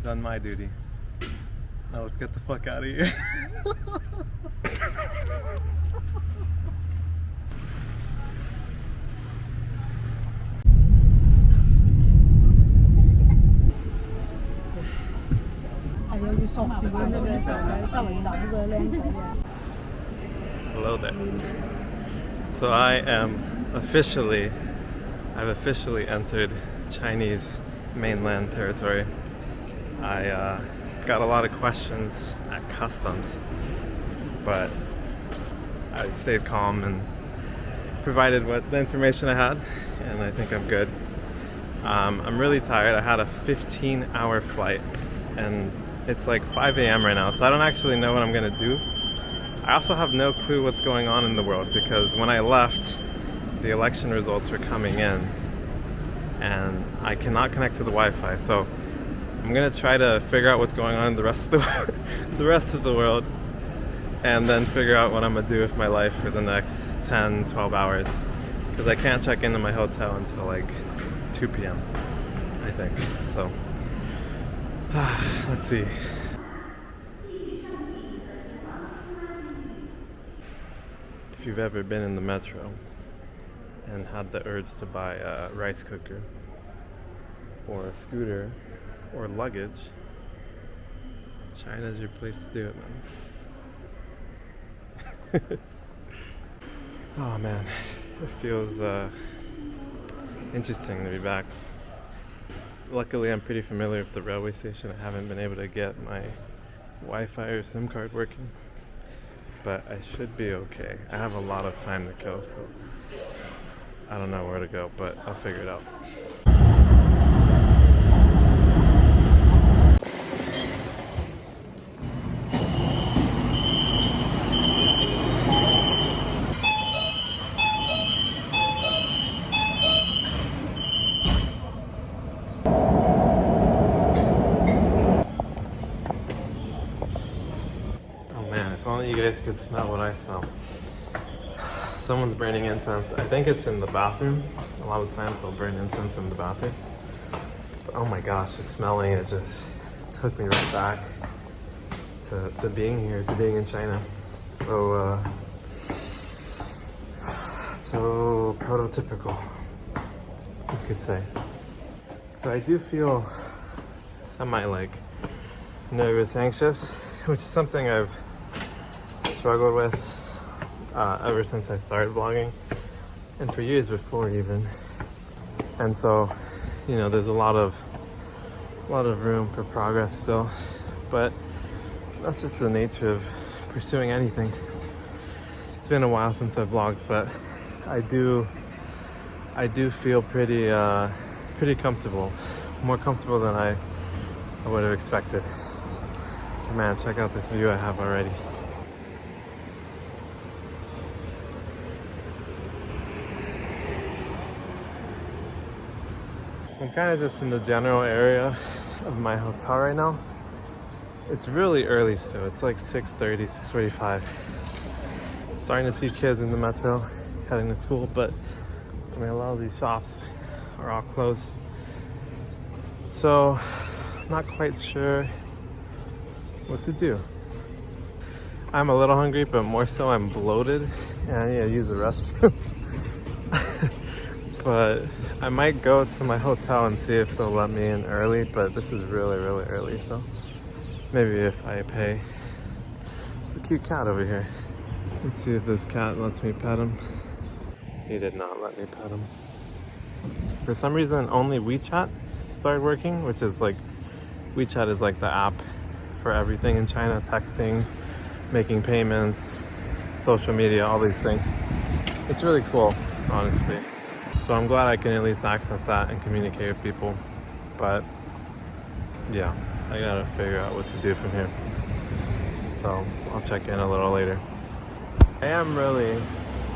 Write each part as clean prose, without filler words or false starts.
I've done my duty. Now let's get the fuck out of here. Hello there. So I've officially entered Chinese mainland territory. I got a lot of questions at customs, but I stayed calm and provided what the information I had, and I think I'm good. I'm really tired. I had a 15-hour flight, and it's like 5 a.m. right now, so I don't actually know what I'm gonna do. I also have no clue what's going on in the world, because when I left, the election results were coming in, and I cannot connect to the Wi-Fi, so I'm gonna try to figure out what's going on in the rest of the rest of the world, and then figure out what I'm gonna do with my life for the next 10-12 hours, because I can't check into my hotel until like 2 p.m. I think. So let's see. If you've ever been in the metro and had the urge to buy a rice cooker or a scooter or luggage, China's your place to do it, man. Oh man, it feels interesting to be back. Luckily, I'm pretty familiar with the railway station. I haven't been able to get my Wi-Fi or SIM card working, but I should be okay. I have a lot of time to kill, so I don't know where to go, but I'll figure it out. If only you guys could smell what I smell. Someone's burning incense. I think it's in the bathroom. A lot of times they'll burn incense in the bathrooms. But oh my gosh, just smelling it just took me right back to being here, to being in China. So prototypical, you could say. So I do feel semi like nervous, anxious, which is something I've struggled with ever since I started vlogging, and for years before even. And so, you know, there's a lot of room for progress still, but that's just the nature of pursuing anything. It's been a while since I've vlogged, but I do feel pretty comfortable, more comfortable than I would have expected. Man, check out this view I have already. I'm kind of just in the general area of my hotel right now. It's really early still. It's like 6:30, 6:45. Starting to see kids in the metro heading to school, but I mean, a lot of these shops are all closed. So, not quite sure what to do. I'm a little hungry, but more so I'm bloated and I need to use the restroom. But I might go to my hotel and see if they'll let me in early, but this is really early, so maybe if I pay. It's a cute cat over here. Let's see if this cat lets me pet him. He did not let me pet him. For some reason, only WeChat started working, which is like, WeChat is like the app for everything in China, texting, making payments, social media, all these things. It's really cool, honestly. So I'm glad I can at least access that and communicate with people. But yeah, I gotta figure out what to do from here. So I'll check in a little later. I am really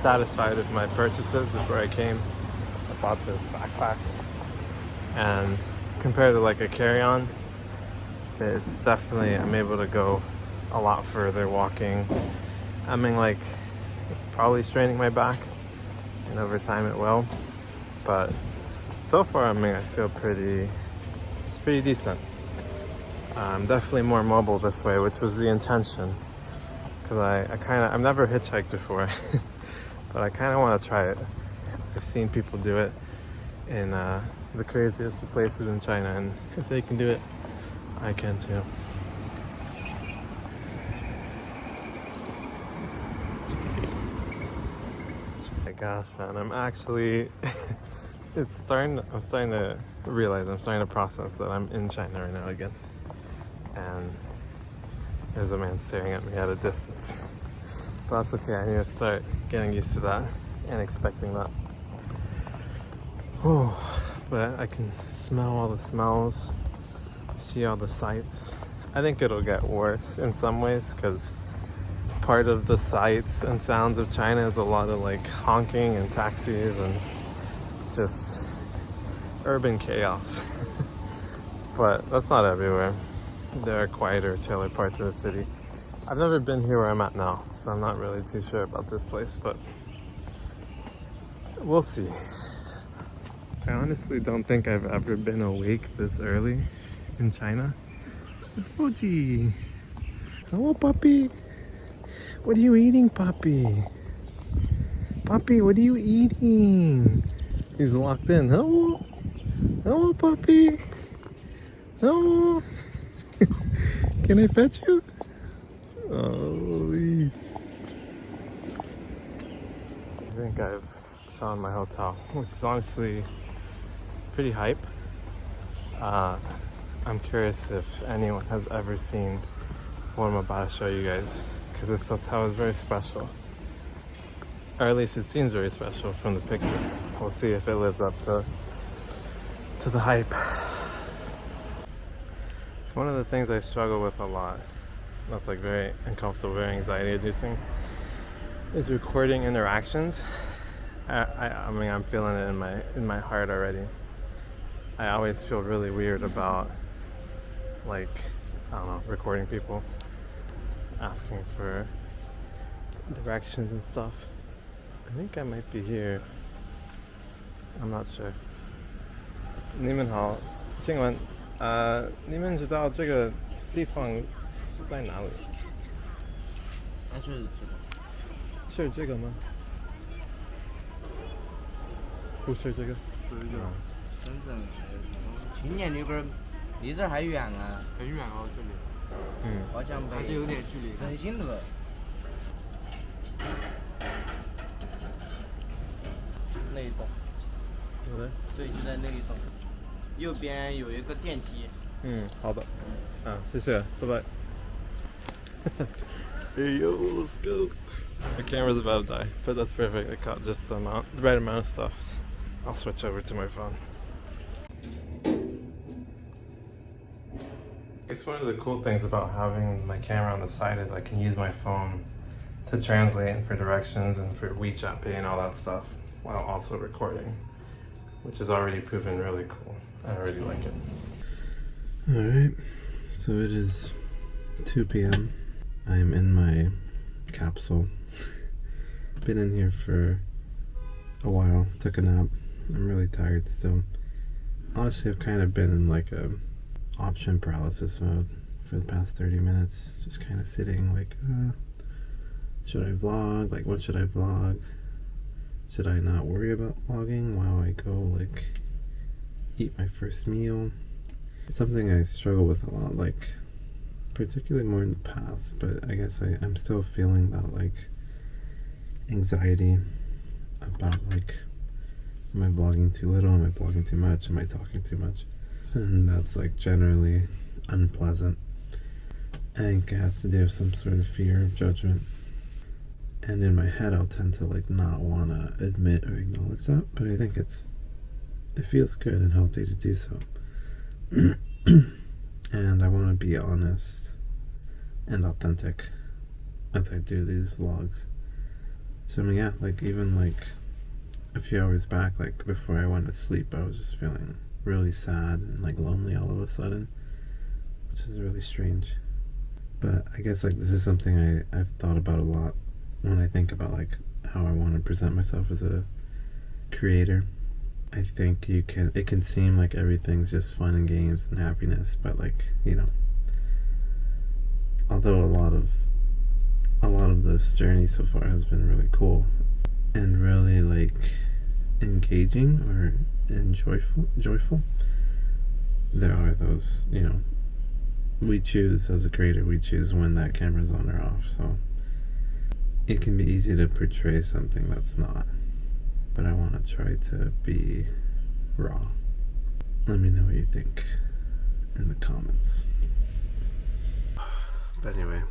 satisfied with my purchases before I came. I bought this backpack, and compared to like a carry-on, it's definitely, I'm able to go a lot further walking. I mean, like, it's probably straining my back, and over time it will. But so far, I mean, I feel it's pretty decent. I'm definitely more mobile this way, which was the intention. Because I've never hitchhiked before, but I kind of want to try it. I've seen people do it in the craziest of places in China, and if they can do it, I can too. My gosh, man, I'm actually I'm starting to realize, I'm starting to process that I'm in China right now again. And there's a man staring at me at a distance. But that's okay, I need to start getting used to that and expecting that. Whew. But I can smell all the smells, see all the sights. I think it'll get worse in some ways because part of the sights and sounds of China is a lot of like honking and taxis and just urban chaos. But that's not everywhere. There are quieter, chiller parts of the city. I've never been here where I'm at now, so I'm not really too sure about this place, but we'll see. I honestly don't think I've ever been awake this early in China. It's Fuji. Hello, puppy. What are you eating, puppy? Puppy, what are you eating? He's locked in. Hello. Hello, puppy. Hello. Can I pet you? Oh, I think I've found my hotel, which is honestly pretty hype. I'm curious if anyone has ever seen what I'm about to show you guys, because this hotel is very special. Or at least it seems very special from the pictures. We'll see if it lives up to the hype. It's one of the things I struggle with a lot. That's like very uncomfortable, very anxiety inducing, is recording interactions. I mean, I'm feeling it in my heart already. I always feel really weird about, like, I don't know, recording people, asking for directions and stuff. I think I might be here. I'm not sure. 你们好，请问，你们知道这个地方在哪里？是这个吗？不是这个。不是这个。深圳青年旅馆离这儿还远啊。很远哦，这里。华强北。还是有点距离。振兴路。那一栋。有的。对，就在那一栋。右边有一个电梯。好的。谢谢，拜拜。Hey yo, let's go. My camera's about to die, but that's perfect. I caught just the right amount of stuff. I'll switch over to my phone. I guess one of the cool things about having my camera on the side is I can use my phone to translate and for directions and for WeChat Pay and all that stuff while also recording, which is already proven really cool. I already like it. Alright, so it is 2 p.m. I am in my capsule. Been in here for a while, took a nap. I'm really tired still. Honestly, I've kind of been in like a option paralysis mode for the past 30 minutes. Just kind of sitting like, should I vlog? Like, what should I vlog? Should I not worry about vlogging while I go like eat my first meal? It's something I struggle with a lot, like particularly more in the past, but I guess I'm still feeling that like anxiety about like, am I vlogging too little? Am I vlogging too much? Am I talking too much? And that's like generally unpleasant. I think it has to do with some sort of fear of judgment. And in my head I'll tend to like not want to admit or acknowledge that, but I think it feels good and healthy to do so. And I want to be honest and authentic as I do these vlogs. So I mean, yeah, like even like a few hours back, like before I went to sleep, I was just feeling really sad and like lonely all of a sudden, which is really strange. But I guess like this is something I've thought about a lot when I think about like how I want to present myself as a creator. I think it can seem like everything's just fun and games and happiness, but like, you know, Although a lot of this journey so far has been really cool and really like engaging or joyful. There are those, you know, we choose as a creator, we choose when that camera's on or off, so it can be easy to portray something that's not. But I want to try to be raw. Let me know what you think in the comments. But anyway,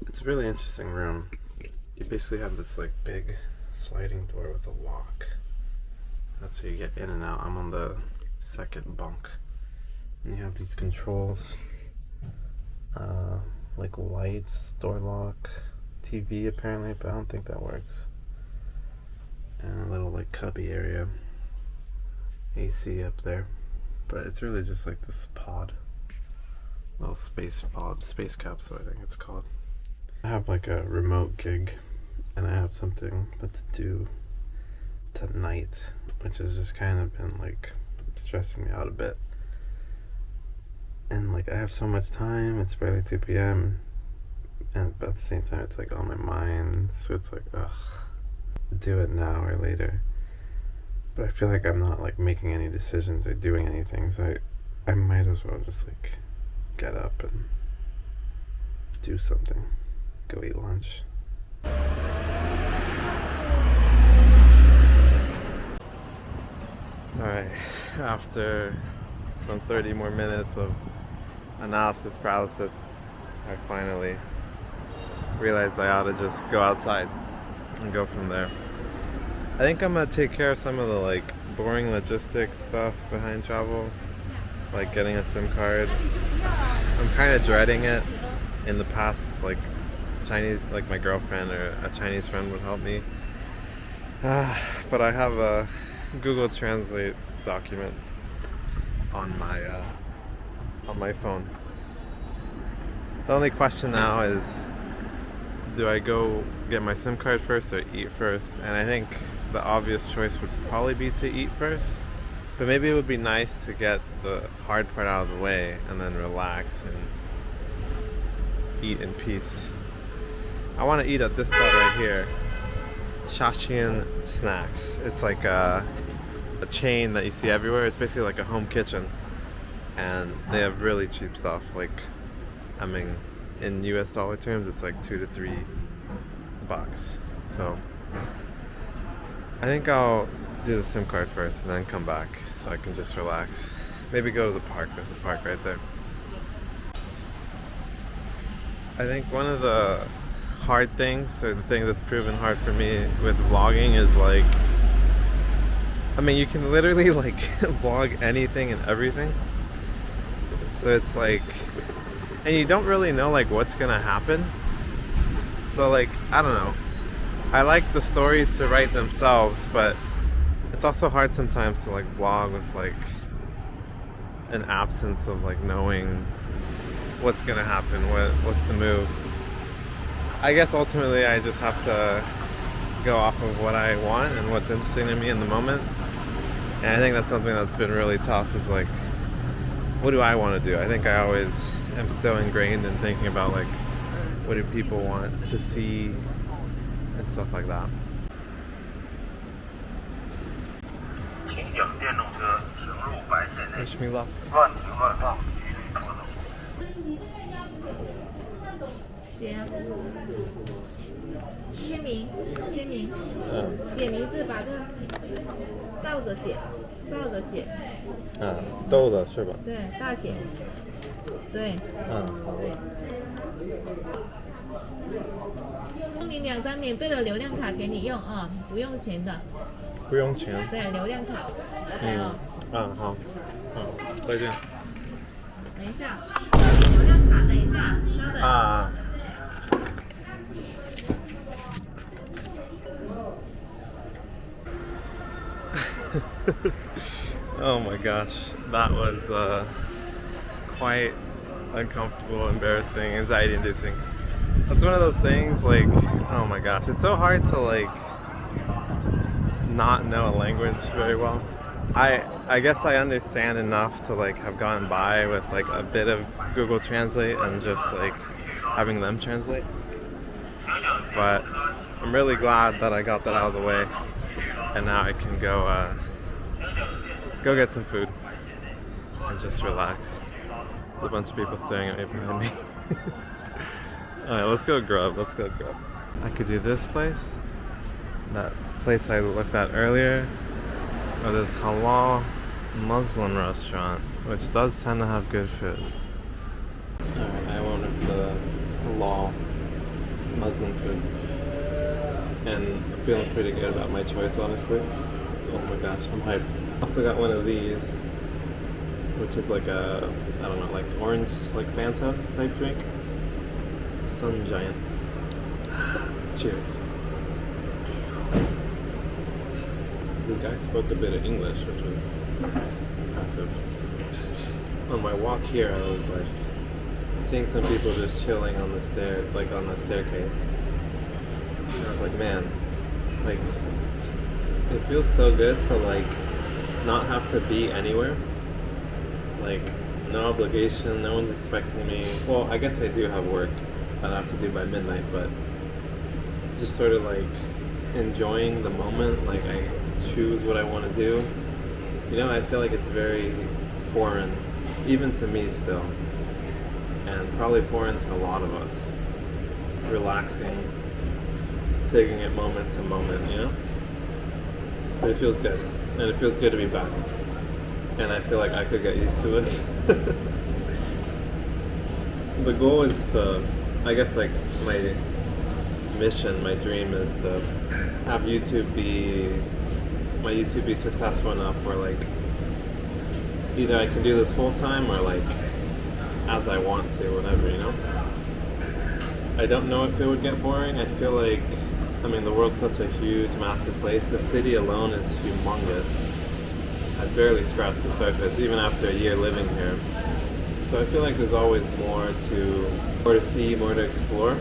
it's a really interesting room. You basically have this like big sliding door with a lock. That's how you get in and out. I'm on the second bunk. And you have these controls, like lights, door lock, TV apparently, but I don't think that works. And a little like cubby area, AC up there. But it's really just like this pod, little space pod, space capsule I think it's called. I have like a remote gig, and I have something that's due tonight, which has just kind of been like stressing me out a bit. And like I have so much time, it's barely 2 p.m. and at the same time it's like on my mind, so it's like, ugh, do it now or later. But I feel like I'm not like making any decisions or doing anything, so I might as well just like get up and do something, go eat lunch. Alright, after some 30 more minutes of analysis paralysis, I finally realized I ought to just go outside and go from there. I think I'm gonna take care of some of the like boring logistics stuff behind travel, like getting a SIM card. I'm kind of dreading it. In the past, like Chinese, like my girlfriend or a Chinese friend would help me. But I have a Google Translate document on my phone. The only question now is, do I go get my SIM card first or eat first? And I think the obvious choice would probably be to eat first. But maybe it would be nice to get the hard part out of the way and then relax and eat in peace. I want to eat at this spot right here, Shaxian Snacks. It's like a chain that you see everywhere. It's basically like a home kitchen, and they have really cheap stuff. Like, I mean, in US dollar terms, it's like $2 to $3. So I think I'll do the SIM card first and then come back so I can just relax. Maybe go to the park. There's a park right there. I think one of the hard things, or the thing that's proven hard for me with vlogging, is like, I mean, you can literally like vlog anything and everything. So it's like, and you don't really know like what's gonna happen. So like, I don't know. I like the stories to write themselves, but it's also hard sometimes to like vlog with like an absence of like knowing what's gonna happen, what's the move. I guess ultimately I just have to go off of what I want and what's interesting to me in the moment. And I think that's something that's been really tough, is like, what do I want to do? I think I always am still ingrained in thinking about like, what do people want to see and stuff like that. Wish me luck. 签名，写名字，把这照着写，都的是吧？对，大写，对。好的。送你2张免费的流量卡给你用啊，不用钱的。不用钱。对，流量卡。好，再见。等一下，流量卡，等一下，稍等。Oh my gosh, that was quite uncomfortable, embarrassing, anxiety-inducing. That's one of those things, like, oh my gosh, it's so hard to like not know a language very well. I guess I understand enough to like have gone by with like a bit of Google Translate and just like having them translate. But I'm really glad that I got that out of the way, and now I can go get some food and just relax. There's a bunch of people staring at me behind me. Alright, let's go grub. Let's go grub. I could do this place, that place I looked at earlier, or this halal Muslim restaurant, which does tend to have good food. Alright, I went with the halal Muslim food, and I'm feeling pretty good about my choice, honestly. Oh my gosh, I'm hyped. Also got one of these, which is like a, I don't know, like orange, like Fanta type drink. Sun Giant. Cheers. The guy spoke a bit of English, which was impressive. On my walk here, I was like seeing some people just chilling on the stair, like on the staircase. And I was like, man, like it feels so good to like not have to be anywhere. Like no obligation, no one's expecting me. Well, I guess I do have work that I have to do by midnight, but just sort of like enjoying the moment. Like I choose what I want to do. You know, I feel like it's very foreign, even to me still, and probably foreign to a lot of us. Relaxing, taking it moment to moment, you know? But it feels good, and it feels good to be back. And I feel like I could get used to this. The goal is to, I guess like my mission, my dream is to have my YouTube be successful enough where like either I can do this full time or like as I want to, whatever, you know? I don't know if it would get boring. I feel like, I mean, the world's such a huge, massive place. The city alone is humongous. I've barely scratched the surface, even after a year living here. So I feel like there's always more to see, more to explore,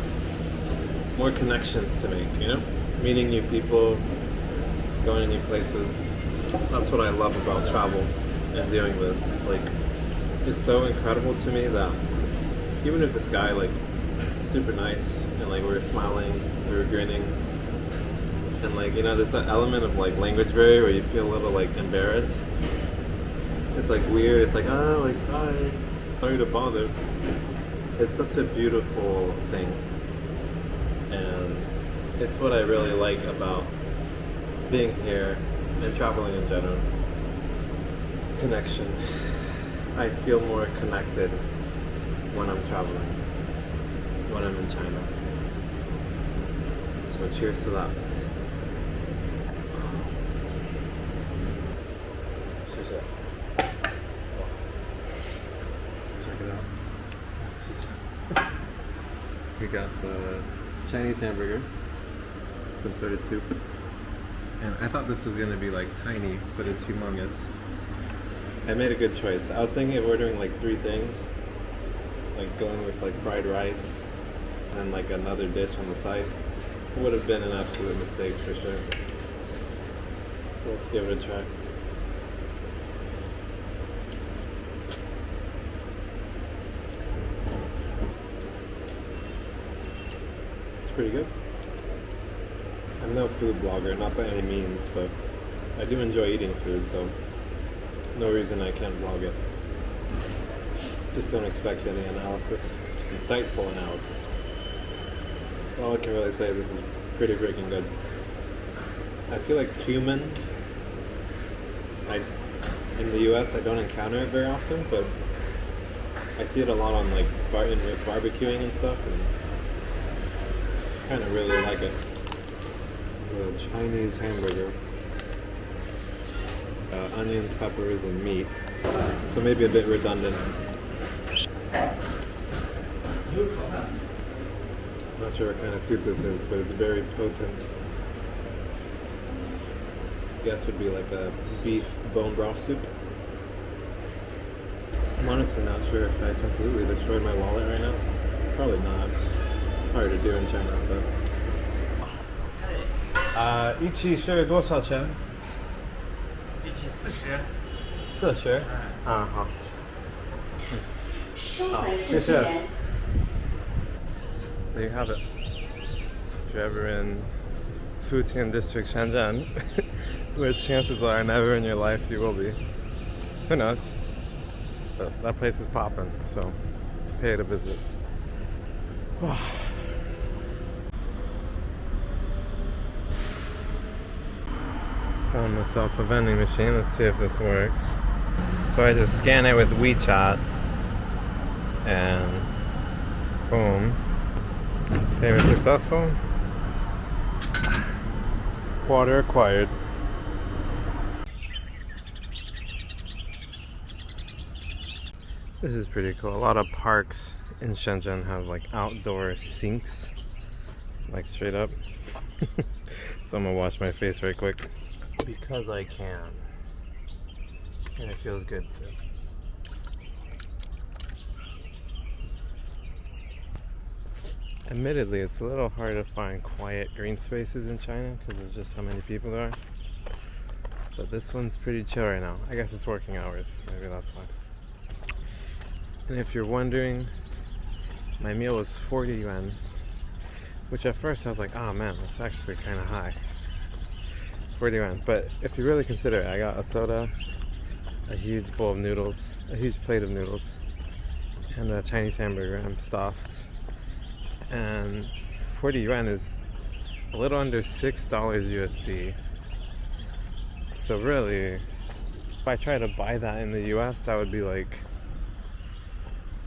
more connections to make, you know? Meeting new people, going to new places. That's what I love about travel and doing this. Like, it's so incredible to me that even if this guy, like, super nice, and like we were smiling, we were grinning, and like, you know, there's that element of like language barrier where you feel a little like embarrassed. It's like weird, it's like, oh, like, hi, sorry to bother. It's such a beautiful thing, and it's what I really like about being here and traveling in general. Connection. I feel more connected when I'm traveling, when I'm in China. So cheers to that. Check it out. We got the Chinese hamburger, some sort of soup. And I thought this was gonna be like tiny, but it's humongous. I made a good choice. I was thinking of ordering like 3 things, like going with like fried rice and like another dish on the side. It would have been an absolute mistake for sure. Let's give it a try. It's pretty good. I'm no food blogger, not by any means, but I do enjoy eating food, so no reason I can't vlog it. Just don't expect any analysis, insightful analysis. All I can really say, this is pretty freaking good. I feel like cumin, in the US I don't encounter it very often, but I see it a lot on like barbecuing and stuff, and I kind of really like it. This is a Chinese hamburger. Onions, peppers, and meat. So maybe a bit redundant. I'm not sure what kind of soup this is, but it's very potent. I guess would be like a beef bone broth soup. I'm honestly not sure if I completely destroyed my wallet right now. Probably not. It's hard to do in China, but... 一起是多少钱？ 40啊，好，好，谢谢。There you have it. If you're ever in Futian District, Shenzhen, which chances are never in your life you will be. Who knows? But that place is popping, so pay it a visit. Found myself a vending machine. Let's see if this works. So I just scan it with WeChat, and boom, payment successful. Water acquired. This is pretty cool. A lot of parks in Shenzhen have like outdoor sinks, like straight up. So I'm gonna wash my face right quick because I can, and it feels good too. Admittedly, it's a little hard to find quiet green spaces in China because of just how many people there are. But this one's pretty chill right now. I guess it's working hours. Maybe that's why. And if you're wondering, my meal was 40 yuan, which at first I was like, oh man, that's actually kind of high. 40 yuan. But if you really consider it, I got a soda, a huge bowl of noodles, a huge plate of noodles, and a Chinese hamburger. I'm stuffed. And 40 yuan is a little under $6 USD. So really, if I try to buy that in the US, that would be like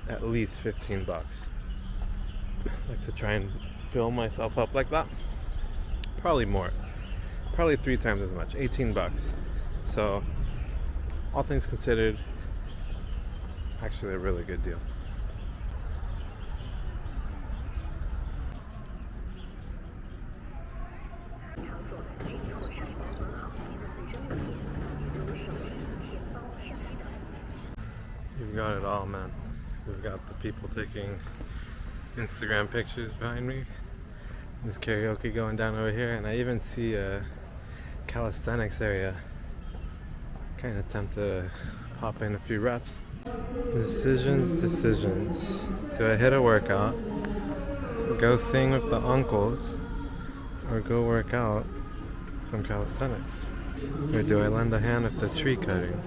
at least 15 bucks. Like to try and fill myself up like that. Probably more. Probably 3 times as much, 18 bucks. So all things considered, actually a really good deal. You've got it all, man. We've got the people taking Instagram pictures behind me. There's karaoke going down over here, and I even see a calisthenics area. Kind of tempted to pop in a few reps. Decisions. Do I hit a workout, go sing with the uncles, or go work out some calisthenics? Or do I lend a hand with the tree cutting?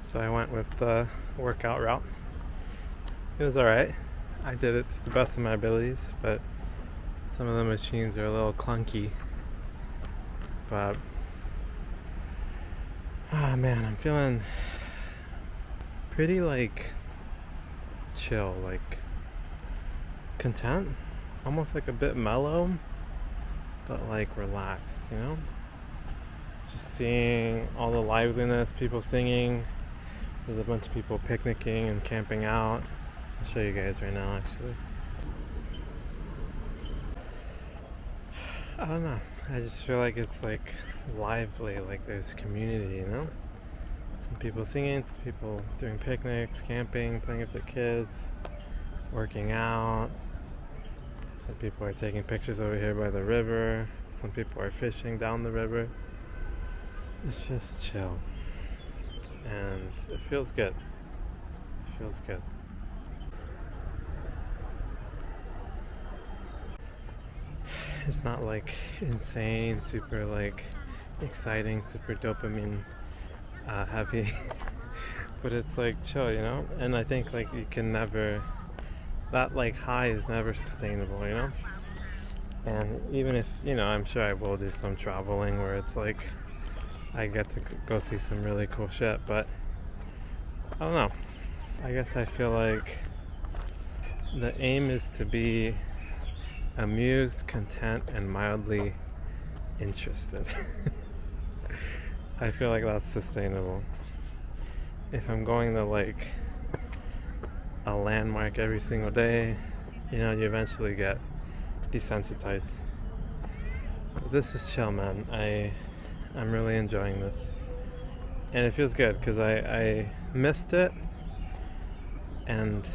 So I went with the workout route. It was alright. I did it to the best of my abilities, but some of the machines are a little clunky. But man, I'm feeling pretty like chill, like content, almost like a bit mellow, but like relaxed, you know? Just seeing all the liveliness, people singing. There's a bunch of people picnicking and camping out. I'll show you guys right now, actually. I don't know. I just feel like it's like lively, like there's community, you know? Some people singing, some people doing picnics, camping, playing with their kids, working out. Some people are taking pictures over here by the river. Some people are fishing down the river. It's just chill. And it feels good. It feels good. It's not like insane, super like exciting, super dopamine heavy, but it's like chill, you know? And I think like you can never, that like high is never sustainable, you know? And even if, you know, I'm sure I will do some traveling where it's like I get to go see some really cool shit, but I don't know. I guess I feel like The aim is to be amused, content, and mildly interested. I feel like that's sustainable. If I'm going to like a landmark every single day, you know, you eventually get desensitized. But this is chill, man. I'm really enjoying this, and it feels good because I missed it, and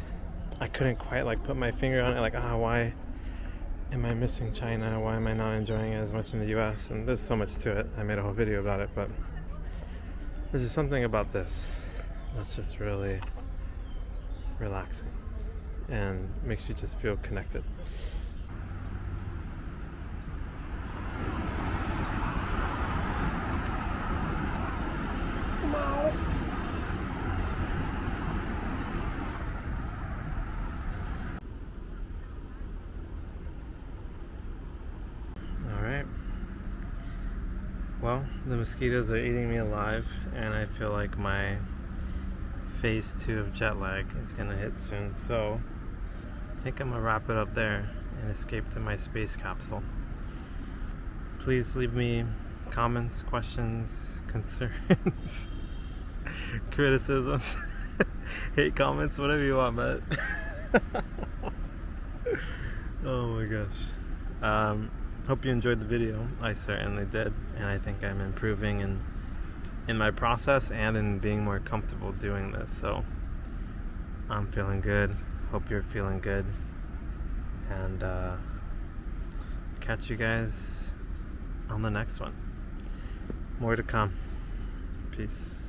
I couldn't quite like put my finger on it. Like, why am I missing China? Why am I not enjoying it as much in the US? And there's so much to it. I made a whole video about it, but there's just something about this that's just really relaxing and makes you just feel connected. Alright. Well, the mosquitoes are eating me alive, and I feel like my phase 2 of jet lag is gonna hit soon, so I think I'm gonna wrap it up there and escape to my space capsule. Please leave me comments, questions, concerns, criticisms, hate comments, whatever you want, man. Oh my gosh. Hope you enjoyed the video. I certainly did, and I think I'm improving in my process and in being more comfortable doing this, so I'm feeling good. Hope you're feeling good, and catch you guys on the next one. More to come. Peace.